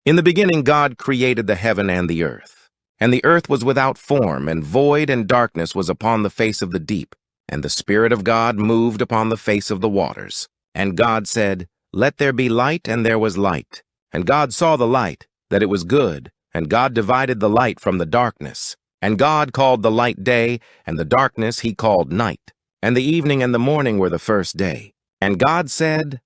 In the beginning God created the heaven and the earth. And the earth was without form, and void, and darkness was upon the face of the deep. And the Spirit of God moved upon the face of the waters. And God said, "Let there be light," and there was light. And God saw the light, that it was good. And God divided the light from the darkness. And God called the light day, and the darkness he called night. And the evening and the morning were the first day. And God said,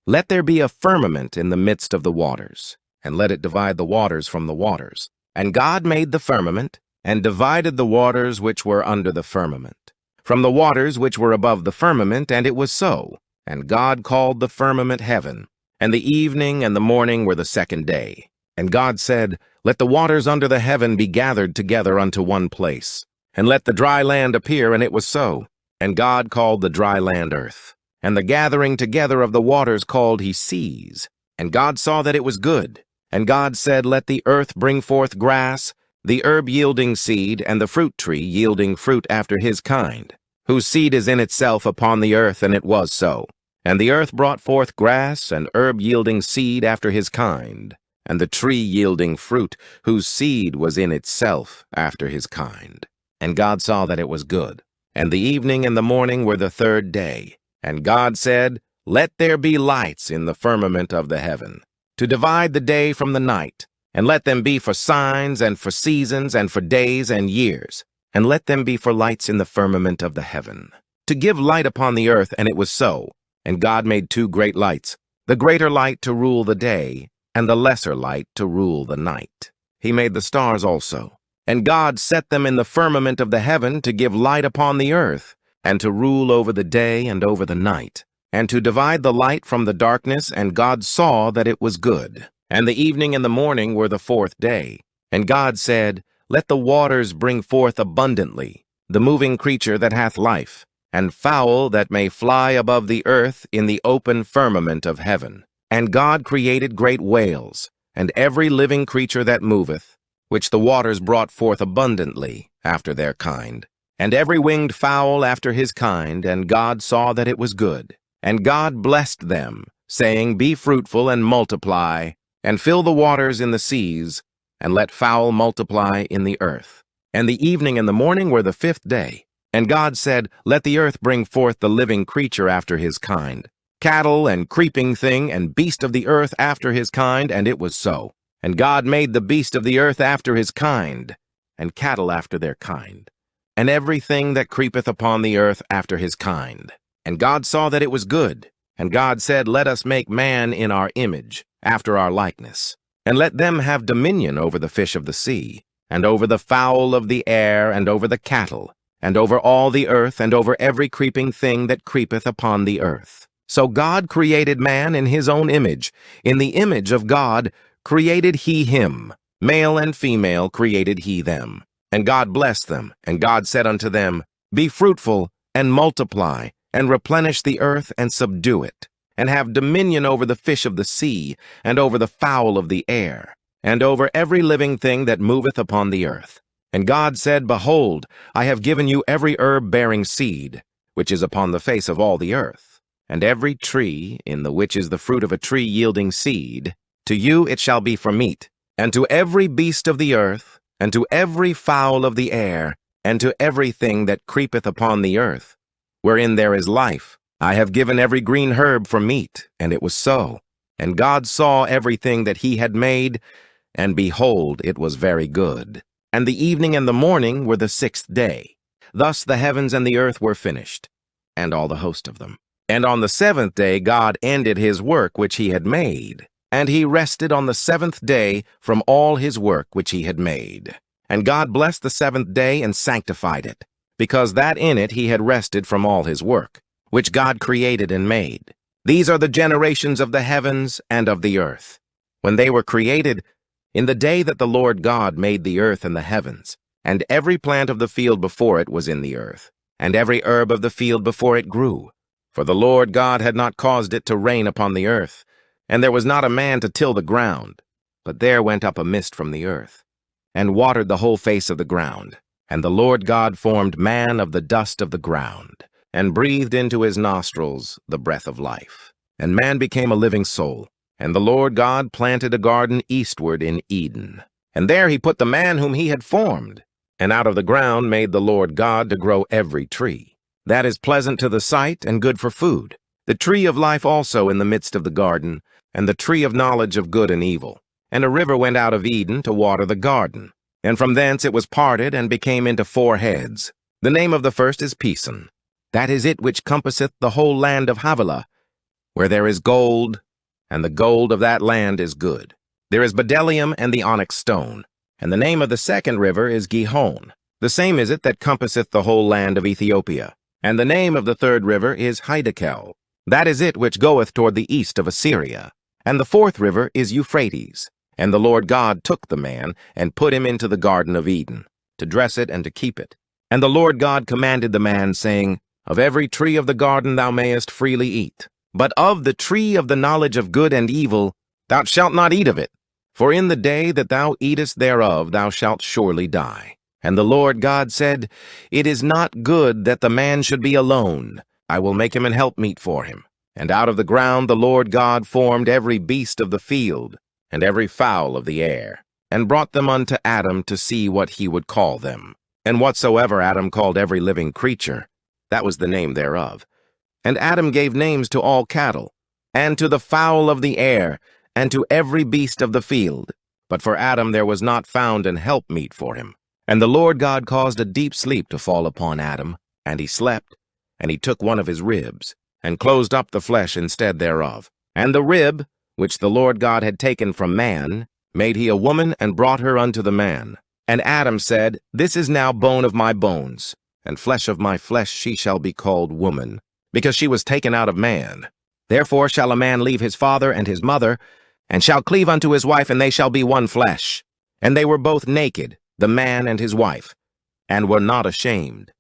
"Let there be a firmament in the midst of the waters, and let it divide the waters from the waters." And God made the firmament, and divided the waters which were under the firmament from the waters which were above the firmament, and it was so. And God called the firmament heaven. And the evening and the morning were the second day. And God said, "Let the waters under the heaven be gathered together unto one place, and let the dry land appear," and it was so. And God called the dry land earth. And the gathering together of the waters called he seas. And God saw that it was good. And God said, "Let the earth bring forth grass, the herb yielding seed, and the fruit tree yielding fruit after his kind, whose seed is in itself upon the earth," and it was so. And the earth brought forth grass, and herb yielding seed after his kind, and the tree yielding fruit, whose seed was in itself after his kind. And God saw that it was good. And the evening and the morning were the third day. And God said, "Let there be lights in the firmament of the heaven, to divide the day from the night, and let them be for signs, and for seasons, and for days and years, and let them be for lights in the firmament of the heaven, to give light upon the earth," and it was so. And God made two great lights, the greater light to rule the day, and the lesser light to rule the night. He made the stars also. And God set them in the firmament of the heaven to give light upon the earth, and to rule over the day and over the night, and to divide the light from the darkness. And God saw that it was good. And the evening and the morning were the fourth day. And God said, "Let the waters bring forth abundantly the moving creature that hath life, and fowl that may fly above the earth in the open firmament of heaven." And God created great whales, and every living creature that moveth, which the waters brought forth abundantly after their kind, and every winged fowl after his kind. And God saw that it was good. And God blessed them, saying, "Be fruitful and multiply, and fill the waters in the seas, and let fowl multiply in the earth." And the evening and the morning were the fifth day. And God said, "Let the earth bring forth the living creature after his kind, cattle and creeping thing, and beast of the earth after his kind," and it was so. And God made the beast of the earth after his kind, and cattle after their kind, and everything that creepeth upon the earth after his kind. And God saw that it was good. And God said, "Let us make man in our image, after our likeness, and let them have dominion over the fish of the sea, and over the fowl of the air, and over the cattle, and over all the earth, and over every creeping thing that creepeth upon the earth." So God created man in his own image. In the image of God created he him. Male and female created he them. And God blessed them. And God said unto them, "Be fruitful, and multiply, and replenish the earth, and subdue it, and have dominion over the fish of the sea, and over the fowl of the air, and over every living thing that moveth upon the earth." And God said, "Behold, I have given you every herb bearing seed, which is upon the face of all the earth, and every tree in the which is the fruit of a tree yielding seed, to you it shall be for meat, and to every beast of the earth, and to every fowl of the air, and to everything that creepeth upon the earth, wherein there is life, I have given every green herb for meat," and it was so. And God saw everything that he had made, and behold, it was very good. And the evening and the morning were the sixth day. Thus the heavens and the earth were finished, and all the host of them. And on the seventh day God ended his work which he had made, and he rested on the seventh day from all his work which he had made. And God blessed the seventh day and sanctified it, because that in it he had rested from all his work, which God created and made. These are the generations of the heavens and of the earth, when they were created, in the day that the Lord God made the earth and the heavens. And every plant of the field before it was in the earth, and every herb of the field before it grew. For the Lord God had not caused it to rain upon the earth, and there was not a man to till the ground. But there went up a mist from the earth, and watered the whole face of the ground. And the Lord God formed man of the dust of the ground, and breathed into his nostrils the breath of life. And man became a living soul. And the Lord God planted a garden eastward in Eden. And there he put the man whom he had formed. And out of the ground made the Lord God to grow every tree that is pleasant to the sight and good for food, the tree of life also in the midst of the garden, and the tree of knowledge of good and evil. And a river went out of Eden to water the garden. And from thence it was parted and became into 4 heads. The name of the first is Pison. That is it which compasseth the whole land of Havilah, where there is gold, and the gold of that land is good. There is bdellium and the onyx stone. And the name of the second river is Gihon. The same is it that compasseth the whole land of Ethiopia. And the name of the third river is Hiddekel. That is it which goeth toward the east of Assyria. And the fourth river is Euphrates. And the Lord God took the man, and put him into the garden of Eden, to dress it and to keep it. And the Lord God commanded the man, saying, Of every tree of the garden thou mayest freely eat, but of the tree of the knowledge of good and evil thou shalt not eat of it. For in the day that thou eatest thereof thou shalt surely die. And the Lord God said, It is not good that the man should be alone. I will make him an helpmeet for him. And out of the ground the Lord God formed every beast of the field, and every fowl of the air, and brought them unto Adam to see what he would call them. And whatsoever Adam called every living creature, that was the name thereof. And Adam gave names to all cattle, and to the fowl of the air, and to every beast of the field. But for Adam there was not found an helpmeet for him. And the Lord God caused a deep sleep to fall upon Adam, and he slept. And he took one of his ribs, and closed up the flesh instead thereof. And the rib, which the Lord God had taken from man, made he a woman, and brought her unto the man. And Adam said, This is now bone of my bones, and flesh of my flesh. She shall be called woman, because she was taken out of man. Therefore shall a man leave his father and his mother, and shall cleave unto his wife, and they shall be one flesh. And they were both naked, the man and his wife, and were not ashamed.